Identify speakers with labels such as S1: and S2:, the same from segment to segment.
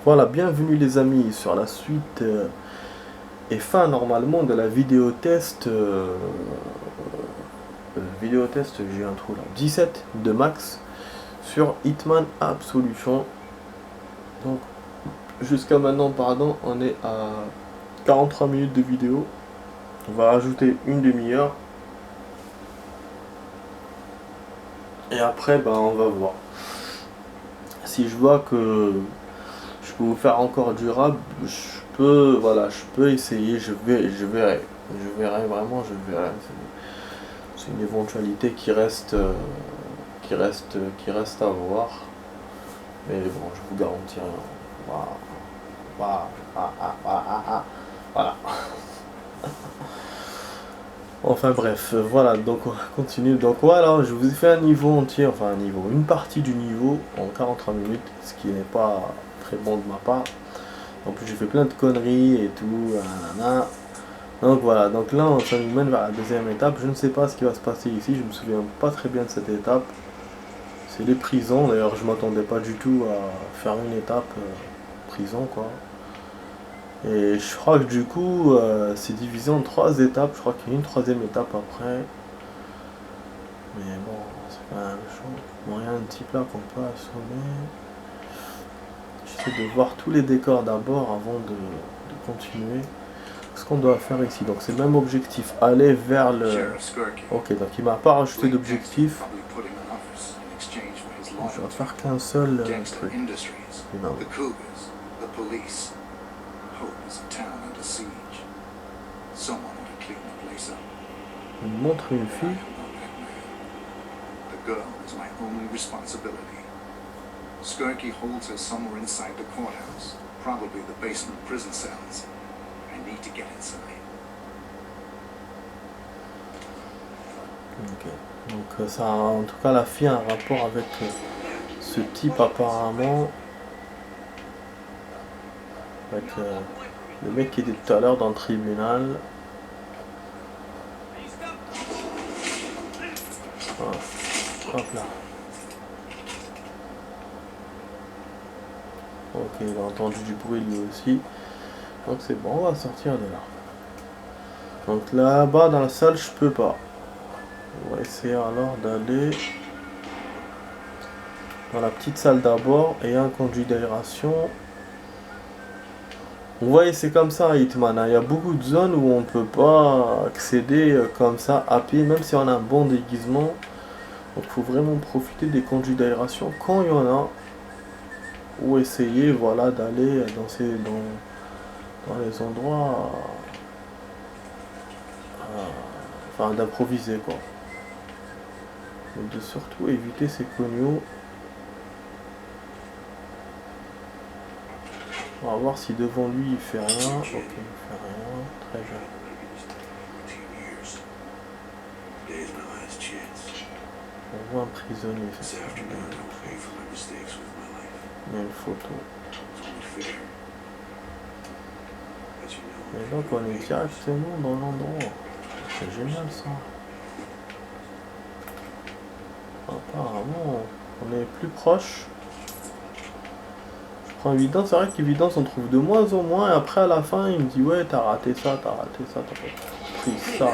S1: Voilà, bienvenue les amis sur la suite et fin normalement de la vidéo test. J'ai un trou là. 17 de Max sur Hitman Absolution. Donc jusqu'à maintenant, pardon, on est à 43 minutes de vidéo. On va rajouter une demi-heure. Et après, ben, on va voir. Si je vois que je peux vous faire encore durable, je peux essayer, je verrai vraiment, je verrai. C'est une éventualité qui reste à voir. Mais bon, je vous garantis rien. Voilà. Enfin bref, voilà, donc on continue. Donc voilà, je vous ai fait un niveau entier, une partie du niveau en 43 minutes, ce qui n'est pas très bon de ma part. En plus j'ai fait plein de conneries et tout, nanana. Donc voilà, donc là on se mène vers la deuxième étape. Je ne sais pas ce qui va se passer ici, je me souviens pas très bien de cette étape. C'est les prisons, d'ailleurs je m'attendais pas du tout à faire une étape prison quoi. Et je crois que du coup c'est divisé en 3 étapes, je crois qu'il y a une troisième étape après. Mais bon, c'est quand même chaud. Bon, il y a un type là qu'on peut assommer. J'essaie de voir tous les décors d'abord avant de continuer. Ce qu'on doit faire ici, donc c'est le même objectif, aller vers le... Ok, donc il m'a pas rajouté d'objectif. Je vais faire qu'un seul truc. Non. Il me montre une fille.
S2: Skirky holds her somewhere inside the courthouse, probably the basement prison cells. I need to get inside.
S1: Ok, donc ça, en tout cas la fille a un rapport avec ce type apparemment, avec le mec qui était tout à l'heure dans le tribunal. Voilà. Hop là. Ok, il a entendu du bruit lui aussi. Donc c'est bon, on va sortir de là. Donc là-bas dans la salle, je peux pas. On va essayer alors d'aller dans la petite salle d'abord et un conduit d'aération. Vous voyez, c'est comme ça Hitman, hein. Il y a beaucoup de zones où on peut pas accéder comme ça à pied, même si on a un bon déguisement. Donc il faut vraiment profiter des conduits d'aération quand il y en a. Ou essayer voilà d'aller dans les endroits d'improviser quoi, et de surtout éviter ces cognos. On va voir si devant lui il fait rien. Ok, il fait rien, très bien. On voit un prisonnier, c'est ça. Il y a une photo. Et donc on est directement dans l'endroit. C'est génial ça. Apparemment on est plus proche. Je prends évidence, c'est vrai qu'évidence on trouve de moins en moins et après à la fin il me dit ouais t'as raté ça, t'as pris ça.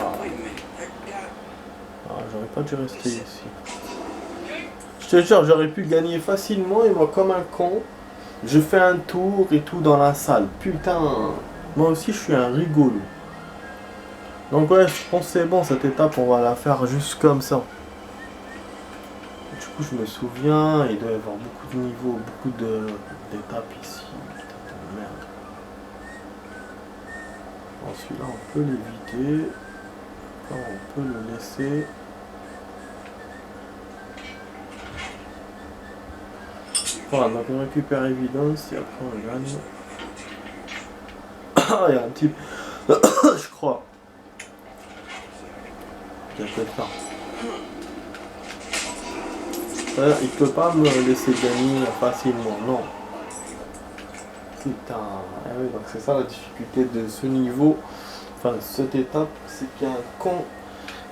S1: Ah, j'aurais pas dû rester ici. Je te jure, j'aurais pu gagner facilement et moi comme un con, je fais un tour et tout dans la salle. Putain, moi aussi je suis un rigolo. Donc ouais, je pense que c'est bon, cette étape on va la faire juste comme ça. Du coup je me souviens, il doit y avoir beaucoup de niveaux, beaucoup d'étapes ici. Putain de merde. Bon, celui-là on peut l'éviter. Là on peut le laisser. Voilà, donc on récupère évidence et après on gagne. Ah, il y a un type, je crois. Il y a quelqu'un. Il peut pas me laisser gagner facilement, non. Putain, ah oui, donc c'est ça la difficulté de ce niveau, enfin de cette étape, c'est qu'il y a un con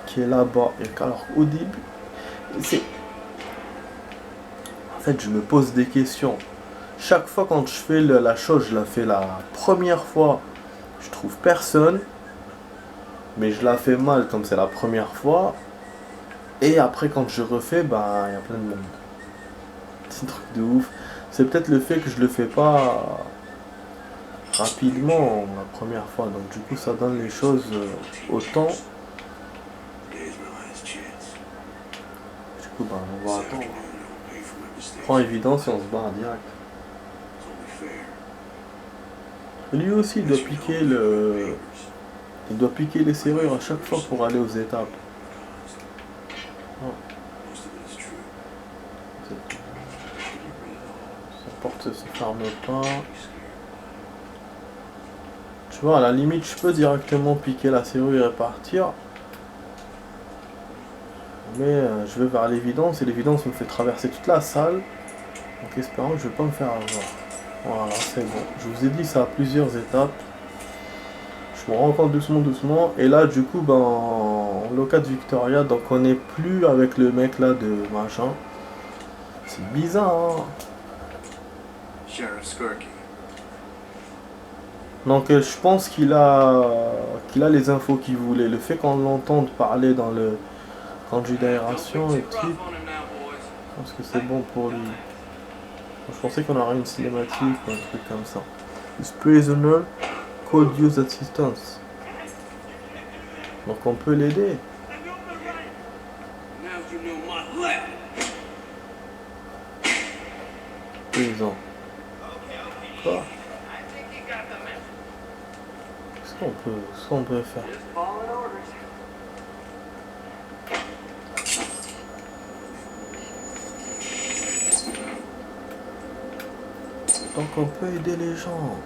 S1: qui est là-bas. Et alors au début, c'est... En fait, je me pose des questions. chaque fois quand je fais la chose, je la fais la première fois, je trouve personne, mais je la fais mal comme c'est la première fois, et après quand je refais, bah il y a plein de monde. C'est un truc de ouf. C'est peut-être le fait que je le fais pas rapidement la première fois, donc du coup ça donne les choses autant. Du coup, bah on va attendre. On prend évidence et on se barre direct. Lui aussi, il doit piquer les serrures à chaque fois pour aller aux étapes. Oh. Sa porte se ferme pas. Tu vois, à la limite, je peux directement piquer la serrure et partir. Mais je vais vers l'évidence et l'évidence me fait traverser toute la salle. Donc espérons que je vais pas me faire avoir. Voilà, c'est bon. Je vous ai dit, ça a plusieurs étapes. Je me rends compte doucement. Et là, du coup, ben, en Locate Victoria, donc on n'est plus avec le mec là de machin. C'est bizarre, hein.
S2: Sheriff Skirky.
S1: Donc je pense qu'il a les infos qu'il voulait. Le fait qu'on l'entende parler dans le conduit d'aération et tout, je pense que c'est bon pour lui. Je pensais qu'on aurait une cinématique ou un truc comme ça. This prisoner could use assistance. Donc on peut l'aider. Prison. Quoi? Qu'est-ce qu'on peut faire? Donc on peut aider les gens.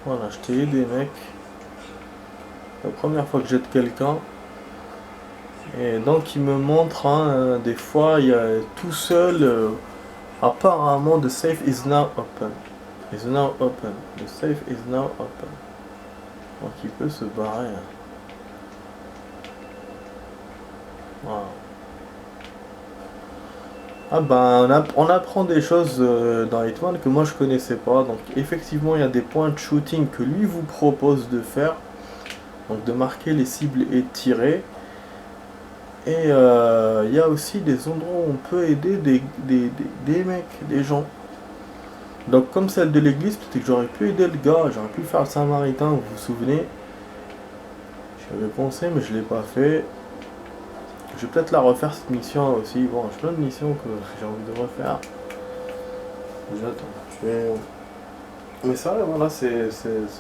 S1: Voilà, je t'ai aidé, mec. La première fois que j'aide quelqu'un. Et donc il me montre, hein, des fois, il y a tout seul, apparemment, the safe is now open. Is now open. The safe is now open. Donc il peut se barrer. Hein. Voilà. Ah ben, on apprend des choses dans Hitman que moi je connaissais pas. Donc effectivement, il y a des points de shooting que lui vous propose de faire. Donc de marquer les cibles et tirer. Et il y a aussi des endroits où on peut aider des mecs, des gens. Donc comme celle de l'église, peut-être que j'aurais pu aider le gars, j'aurais pu faire le samaritain, vous vous souvenez. J'avais pensé mais je l'ai pas fait. Je vais peut-être la refaire cette mission aussi. Bon, j'ai plein de missions que j'ai envie de refaire. J'attends. Mais ça, voilà, c'est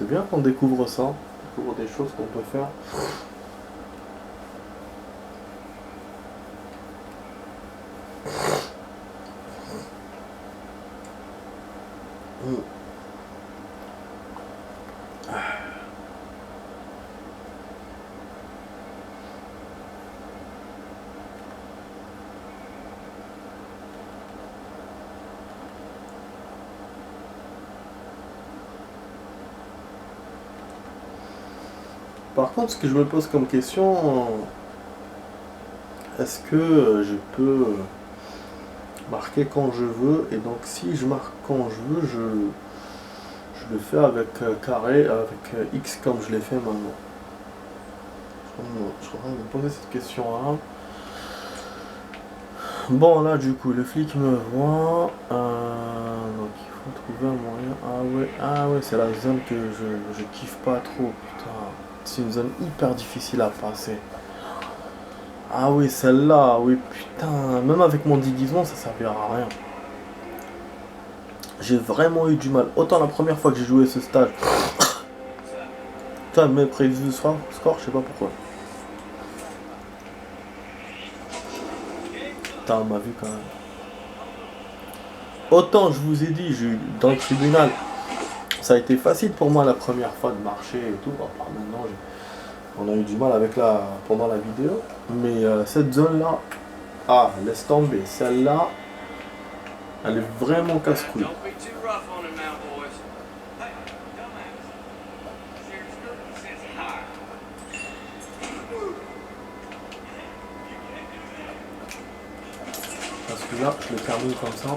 S1: bien qu'on découvre ça. On découvre des choses qu'on peut faire. Par contre, ce que je me pose comme question, est-ce que je peux marquer quand je veux? Et donc si je marque quand je veux, je le fais avec carré, avec X comme je l'ai fait maintenant. Je suis en train de me poser cette question-là. Bon, là, du coup, le flic me voit. Donc, il faut trouver un moyen. Ah ouais, c'est la zone que je kiffe pas trop. Putain, c'est une zone hyper difficile à passer. Ah oui, celle-là, oui, putain. Même avec mon déguisement, ça servira à rien. J'ai vraiment eu du mal. Autant la première fois que j'ai joué ce stade. Putain, mes prévus score, je sais pas pourquoi. Putain, on m'a vu quand même. Autant je vous ai dit, dans le tribunal, ça a été facile pour moi la première fois de marcher et tout. Enfin, maintenant, On a eu du mal avec pendant la vidéo. Mais cette zone-là, ah, laisse tomber. Celle-là, elle est vraiment casse-couille. Parce que là, je le termine comme ça.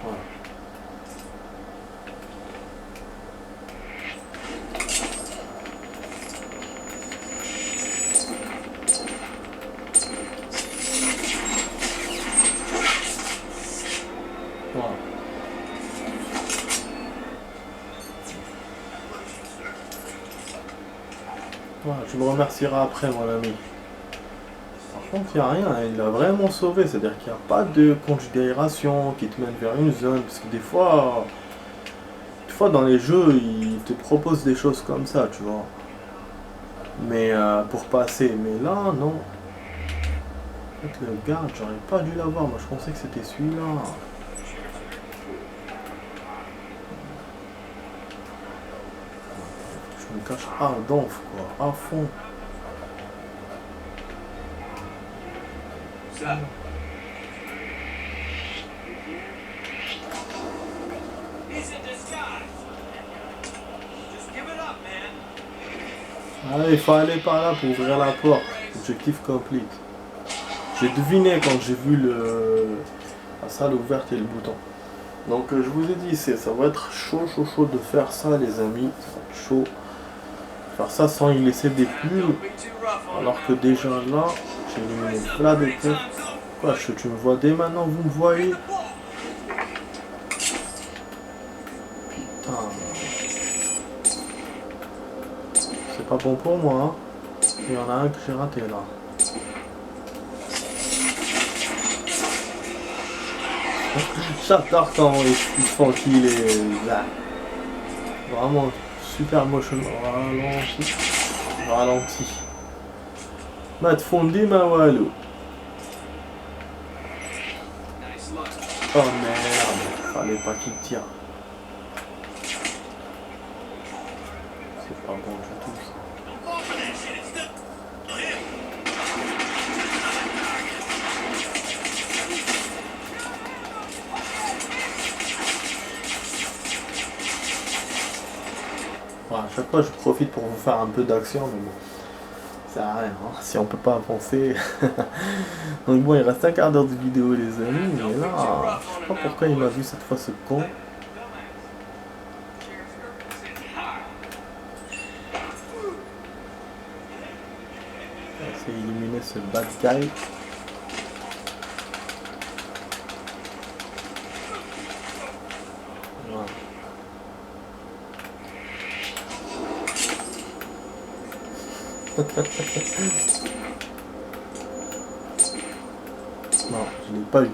S1: Voilà. Voilà. Voilà, tu me remercieras après, mon ami. Par contre, il n'y a rien, hein, il a vraiment sauvé, c'est-à-dire qu'il n'y a pas de considération qui te mène vers une zone, parce que des fois dans les jeux, ils te proposent des choses comme ça, tu vois. Mais pour passer, mais là, non. En fait, le garde, j'aurais pas dû l'avoir, moi je pensais que c'était celui-là. Je me cache à donf, quoi, à fond.
S3: Ça.
S1: Ah, il faut aller par là pour ouvrir la porte. Objectif complete. J'ai deviné quand j'ai vu la salle ouverte et le bouton. Donc je vous ai dit, ça va être chaud de faire ça, les amis. Ça va être chaud. Faire ça sans y laisser des pulls. Alors que déjà là, j'ai éliminé plein de têtes. Quoi, tu me vois dès maintenant, vous me voyez? Putain. C'est pas bon pour moi, hein. Il y en a un que j'ai raté là. J'adore quand ils font qu'il est là. Vraiment super motion ralenti. Ma tfondi ma walou. Oh merde, fallait pas qu'il tire. C'est pas bon du tout ça. Voilà, à chaque fois je profite pour vous faire un peu d'action, mais bon, ça sert à rien, hein, si on peut pas avancer. Donc bon, il reste un quart d'heure de vidéo les amis, mais là, je sais pas pourquoi il m'a vu cette fois ce con. On va essayer d'éliminer ce bad guy. Voilà. Non, je l'ai pas eu.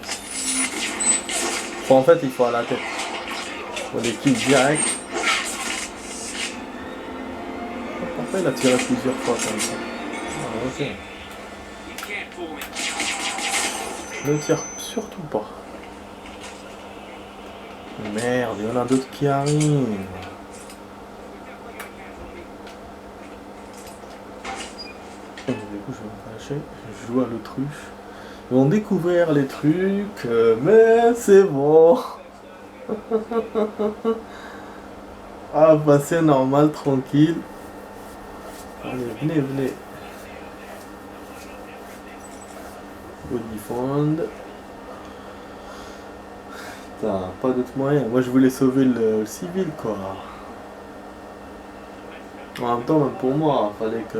S1: Bon, en fait, il faut à la tête. Il faut des kills directs. Pourquoi il a tiré plusieurs fois comme ça? Ah, ok. Ne tire surtout pas. Merde, il y en a d'autres qui arrivent. Du coup, je vais me cacher. Je joue à l'autruche. Ils vont découvrir les trucs, mais c'est bon. Ah, bah c'est normal, tranquille. Allez, venez. Body fond. Putain, pas d'autre moyen. Moi, je voulais sauver le civil, quoi. En même temps, même pour moi, il fallait que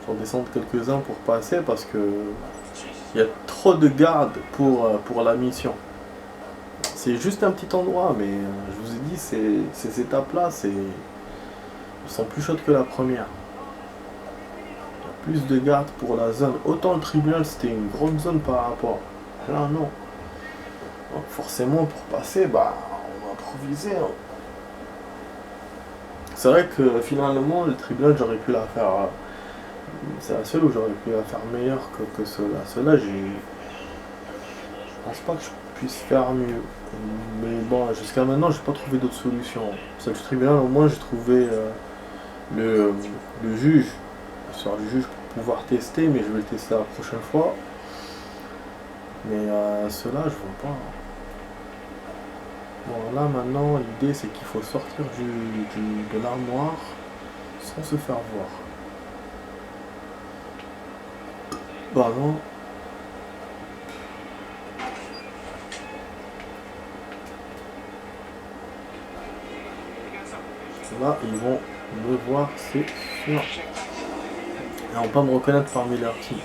S1: j'en descende quelques-uns pour passer parce que il y a trop de gardes pour la mission. C'est juste un petit endroit, mais je vous ai dit, ces étapes-là, elles sont plus chaudes que la première. Il y a plus de gardes pour la zone. Autant le tribunal, c'était une grande zone par rapport. Là, non. Donc forcément, pour passer, bah, on va improviser. Hein. C'est vrai que finalement, le tribunal, j'aurais pu la faire... c'est la seule où j'aurais pu la faire meilleure que ceux-là. Ceux-là, je pense pas que je puisse faire mieux. Mais bon, jusqu'à maintenant, j'ai pas trouvé d'autres solutions. Sur le tribunal, au moins, j'ai trouvé le, le juge, sur le juge pour pouvoir tester, mais je vais le tester la prochaine fois. Mais cela, je vois pas. Bon, là maintenant, l'idée c'est qu'il faut sortir de l'armoire sans se faire voir. Bah non. Là, ils vont me voir, c'est sûr. Ils vont pas me reconnaître parmi leur team.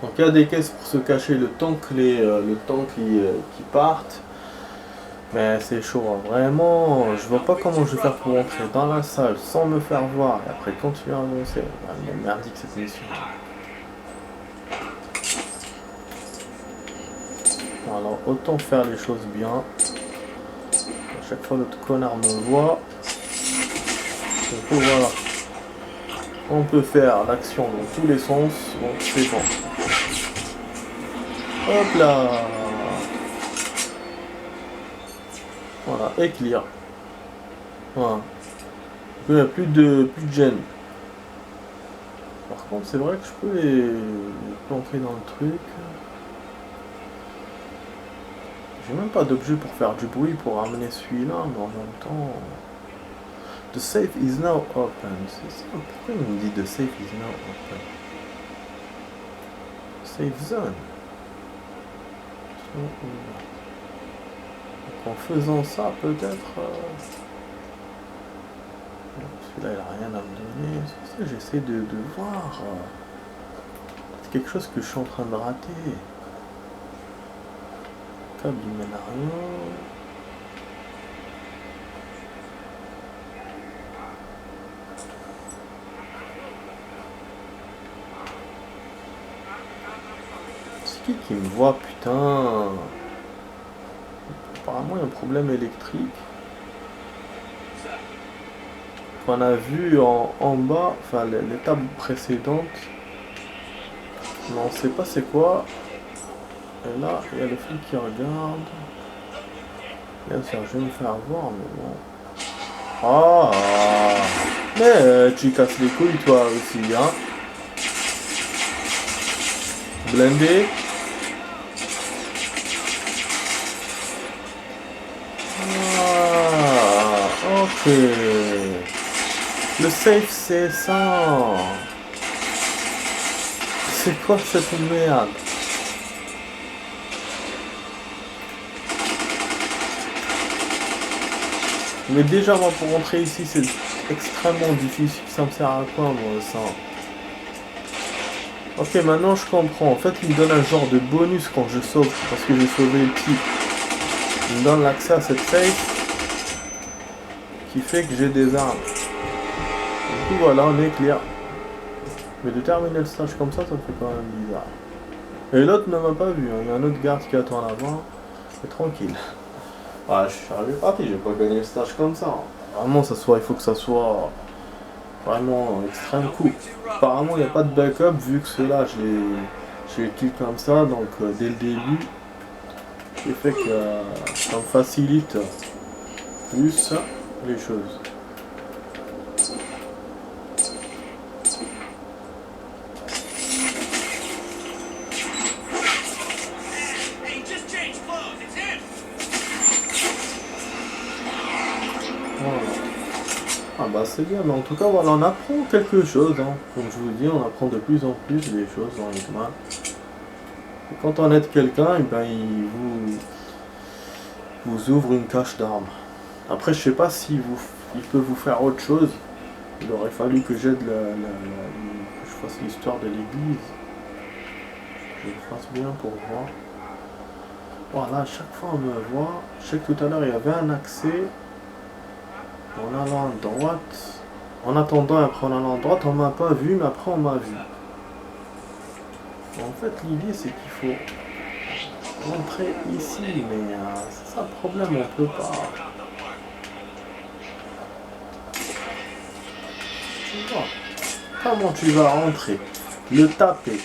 S1: Donc il y a des caisses pour se cacher le temps que qui partent. Mais c'est chaud, hein. Vraiment, je vois pas comment je vais faire pour entrer dans la salle sans me faire voir et après continuer à avancer. Elle est merdique cette mission. Alors autant faire les choses bien. À chaque fois notre connard me voit. Donc voilà. On peut faire l'action dans tous les sens. Donc c'est bon. Hop là. Voilà, et clear. Voilà. Il n'y a plus de gêne. Par contre, c'est vrai que je peux les planter dans le truc. J'ai même pas d'objet pour faire du bruit pour ramener celui-là, mais en même temps... The safe is now open. C'est ça, pourquoi il me dit the safe is now open? Safe zone. Donc en faisant ça, peut-être... Celui-là, il a rien à me donner. C'est pour ça que j'essaie de voir. C'est quelque chose que je suis en train de rater. Câble, il mène à rien. C'est qui me voit, putain? Apparemment, il y a un problème électrique. On a vu en bas, enfin l'étape précédente. Mais on sait pas c'est quoi. Et là, il y a le flic qui regarde. Bien sûr, je vais me faire voir, mais bon. Ah, mais tu casses les couilles toi aussi, hein. Blindé. Ah, ok. Le safe c'est ça. C'est quoi cette merde? Mais déjà moi pour rentrer ici c'est extrêmement difficile, ça me sert à quoi moi ça? Ok maintenant je comprends, en fait il me donne un genre de bonus quand je sauve, parce que j'ai sauvé le type. Il me donne l'accès à cette safe, qui fait que j'ai des armes. Du coup voilà on est clair. Mais de terminer le stage comme ça me fait quand même bizarre. Et l'autre ne m'a pas vu, hein. Il y a un autre garde qui attend là-bas, c'est tranquille. Ah, je suis arrivé parti, j'ai pas gagné le stage comme ça. Vraiment, il faut que ça soit vraiment extrême coup. Apparemment, il n'y a pas de backup vu que ceux-là, je les kill comme ça, donc dès le début, ce qui fait que ça me facilite plus les choses. Ah bah c'est bien, mais en tout cas voilà, on apprend quelque chose, hein. Comme je vous dis, on apprend de plus en plus des choses dans Hitman. Et quand on aide quelqu'un, ben, vous ouvre une cache d'armes. Après je sais pas si il peut vous faire autre chose. Il aurait fallu que j'aide que je fasse l'histoire de l'église. Je le fasse bien pour voir. Voilà, à chaque fois on me voit. Je sais que tout à l'heure il y avait un accès. En allant à droite, en attendant après en allant à droite, on m'a pas vu, mais après on m'a vu. En fait, l'idée c'est qu'il faut rentrer ici, mais c'est ça le problème, on peut pas. Tu vois, comment tu vas rentrer? le taper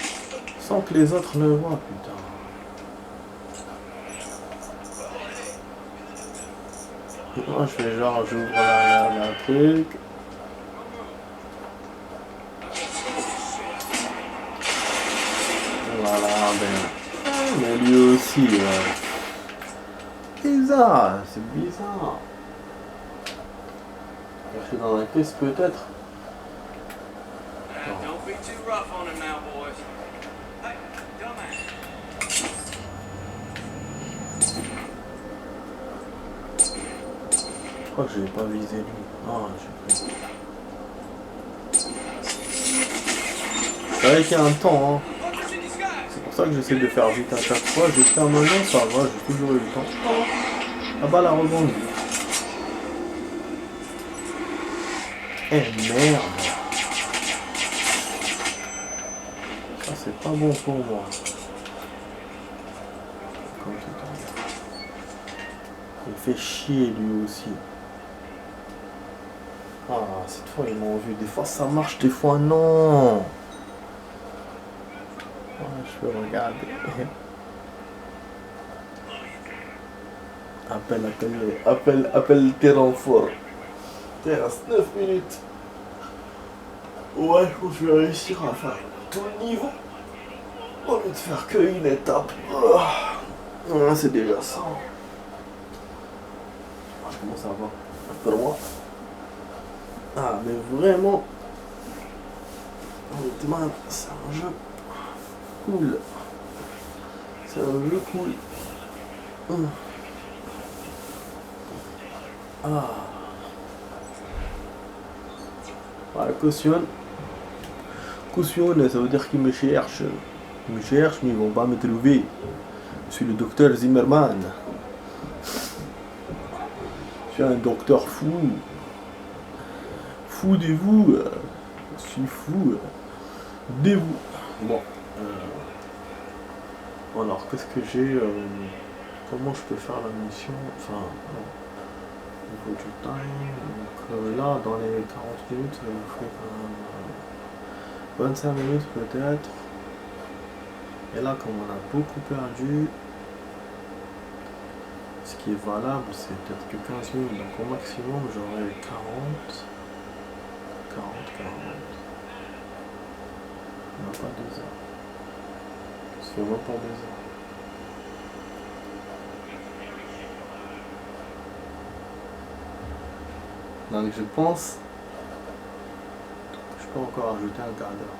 S1: sans que les autres le voient, putain. Moi je fais genre j'ouvre la truc. Voilà, mais lui aussi, bizarre, c'est bizarre. Je suis dans la caisse peut-être.
S3: Don't be too rough on him now, boys. Hey, dumbass.
S1: Je crois que je n'ai pas visé lui. Ah, j'ai pris. C'est vrai qu'il y a un temps, hein. C'est pour ça que j'essaie de faire vite à chaque fois. Jusqu'à maintenant, ça va, j'ai toujours eu le temps. Ah bah la rebondie. Eh merde. Ça c'est pas bon pour moi. Comme tout à l'heure. Il fait chier lui aussi. Ah, cette fois ils m'ont vu. Des fois ça marche, des fois non. Ouais, je peux regarder. Appelle tes renforts. Il reste 9 minutes. Ouais, je pense que je vais réussir à faire tout le niveau. Au lieu de faire qu'une étape. Ouais, c'est déjà ça. Comment ça va? Pour moi. Ah, mais vraiment. Honnêtement, c'est un jeu cool. C'est un jeu cool. Ah. Ouais, cautionne. Cautionne, ça veut dire qu'ils me cherchent. Ils me cherchent, mais ils vont pas me trouver. Je suis le docteur Zimmerman. Je suis un docteur fou. Fou de vous. Je suis fou de vous. Bon. Alors, qu'est-ce que j'ai comment je peux faire la mission? Enfin, au niveau du time. Donc là, dans les 40 minutes, ça vous fait quand même 25 minutes peut-être. Et là, comme on a beaucoup perdu, ce qui est valable, c'est peut-être que 15 minutes. Donc au maximum, j'aurai 40. On n'a pas 2 heures. C'est vraiment pas 2 heures. Donc je pense, je peux encore ajouter un quart d'heure.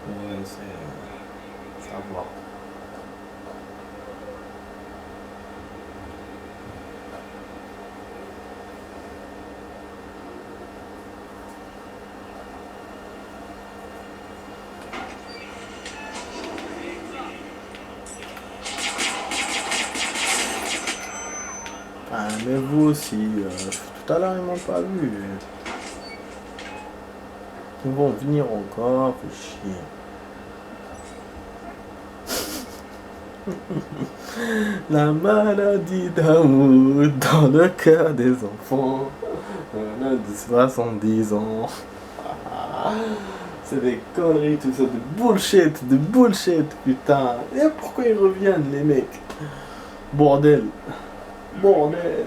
S1: Mais c'est à voir. Ah, mais vous aussi, tout à l'heure ils m'ont pas vu. Ils vont venir encore, fait chier. La maladie d'amour dans le cœur des enfants. On a de 70 ans. C'est des conneries, tout ça, de bullshit, putain. Et pourquoi ils reviennent, les mecs? Bordel. Bordel.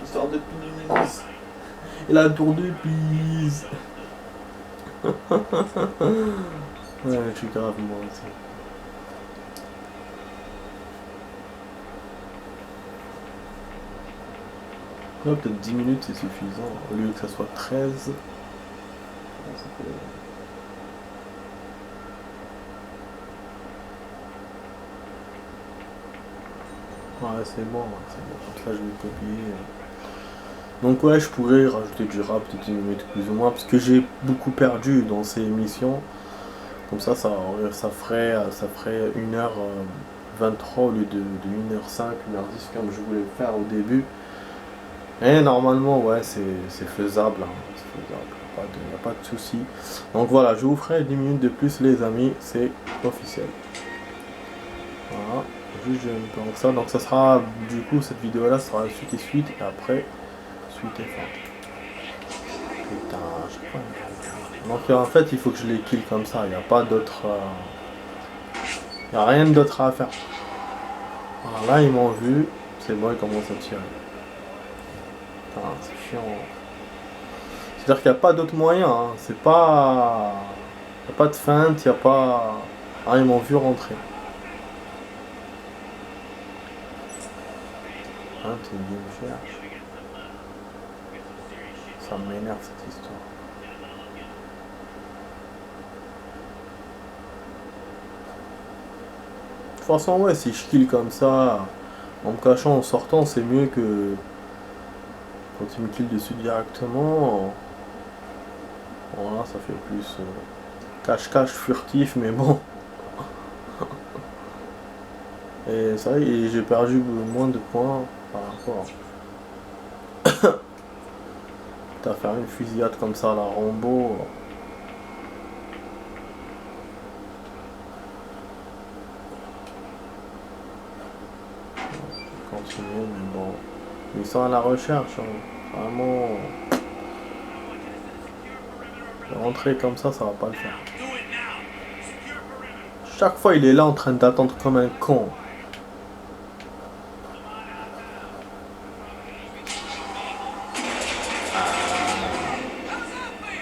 S1: Histoire de Pise. Et la tour de Pise. Ouais, je suis grave moi aussi. Là, peut-être 10 minutes c'est suffisant, au lieu que ça soit 13. Ça fait... Ouais, c'est bon. Donc là, je vais copier. Donc ouais, je pourrais rajouter du rap, peut-être 10 minutes plus ou moins, parce que j'ai beaucoup perdu dans ces émissions. Comme ça ferait 1h23 au lieu de 1h05, 1h10 comme je voulais le faire au début. Et normalement, ouais, c'est faisable. Hein. C'est faisable, il n'y a pas de souci. Donc voilà, je vous ferai 10 minutes de plus, les amis, c'est officiel. Voilà, juste je me prends ça. Donc ça sera, du coup, cette vidéo-là sera suite et suite, et après, suite et fin. Putain, je sais pas. Donc en fait, il faut que je les kill comme ça. Il n'y a pas d'autre... Il n'y a rien d'autre à faire. Voilà, là, ils m'ont vu. C'est bon, ils commencent à tirer. Putain, c'est chiant. C'est-à-dire qu'il n'y a pas d'autre moyen. Hein. C'est pas... Il n'y a pas de feinte, il n'y a pas... Ah, ils m'ont vu rentrer. Hein, t'es une cherche. Ça m'énerve cette histoire. De toute façon, ouais, si je kill comme ça, en me cachant, en sortant, c'est mieux que quand il me kill dessus directement. Voilà, ça fait plus cache-cache furtif, mais bon. Et ça, et j'ai perdu moins de points par rapport. T'as faire une fusillade comme ça à la Rambo. Continuer, mais bon. Ils sont à la recherche, hein. Vraiment. Rentrer comme ça va pas le faire. Chaque fois, il est là en train d'attendre comme un con.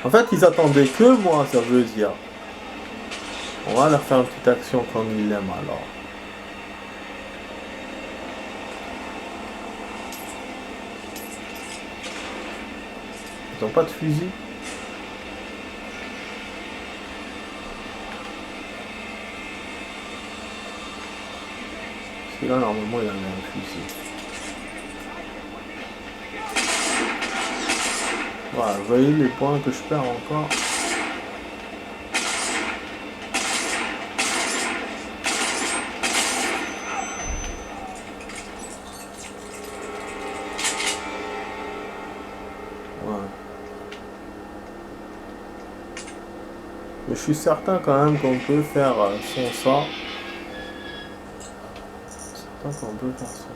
S1: En fait, ils attendaient que moi, ça veut dire. On va leur faire une petite action comme ils l'aiment alors. Ils ont pas de fusil. Celui-là, normalement, il avait un fusil. Voilà, vous voyez les points que je perds encore. Ouais. Mais je suis certain quand même qu'on peut faire sans ça. Certain qu'on peut faire sans ça.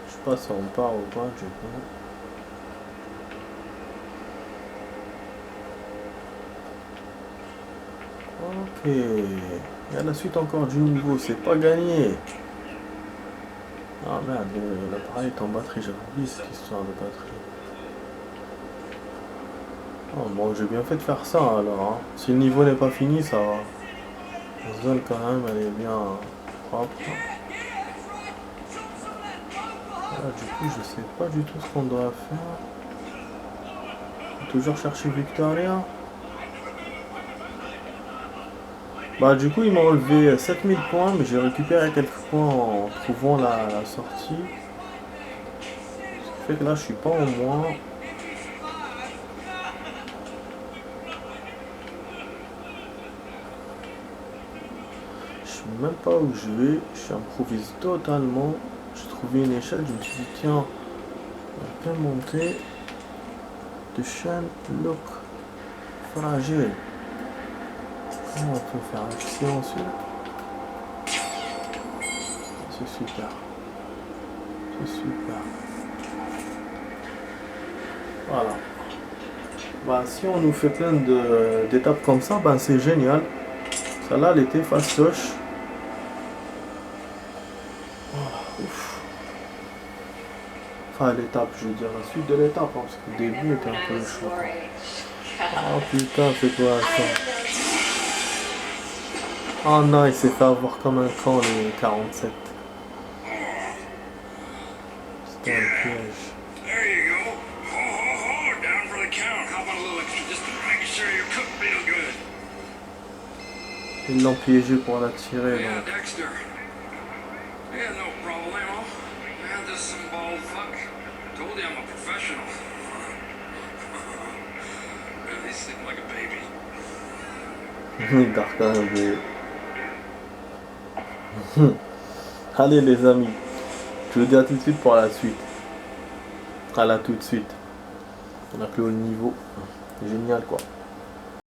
S1: Je sais pas si on part ou pas, du coup. Ok. Il y a la suite encore du nouveau, c'est pas gagné. Ah merde, l'appareil est en batterie, j'avais oublié cette histoire de batterie. Oh bon, j'ai bien fait de faire ça alors. Hein. Si le niveau n'est pas fini, ça va. La zone quand même, elle est bien propre. Là, du coup, je sais pas du tout ce qu'on doit faire. Faut toujours chercher Victoria. Bah du coup, ils m'ont enlevé 7000 points, mais j'ai récupéré quelques points en trouvant la sortie. Ce qui fait que là, je suis pas en moins. Je sais même pas où je vais, je improvise totalement. J'ai trouvé une échelle, je me suis dit tiens, on peut monter. The chain look fragile. Comment on peut faire un silencieux? C'est super. C'est super. Voilà. Bah, si on nous fait plein d'étapes comme ça, ben c'est génial. Celle-là, elle était fastoche. Ouf. Enfin, l'étape, je veux dire, la suite de l'étape, hein, parce que le début était un peu chaud. Oh putain, c'est quoi ça? Oh non, il s'est fait avoir comme un con, les 47. C'était un piège.
S3: There you go. Ho, ho, ho. Down for the count. How about a little extra just to make sure you're cooked real good?
S1: Ils l'ont piégé pour la tirer.
S3: Yeah,
S1: Donc.
S3: Dexter. Yeah, no problemo. Man, this some bald fuck. Told you I'm a professional. Really sleep like a baby.
S1: Il dort quand même. Allez les amis, Je vous dis à tout de suite pour la suite. À la tout de suite. On a plus haut le niveau. Génial quoi.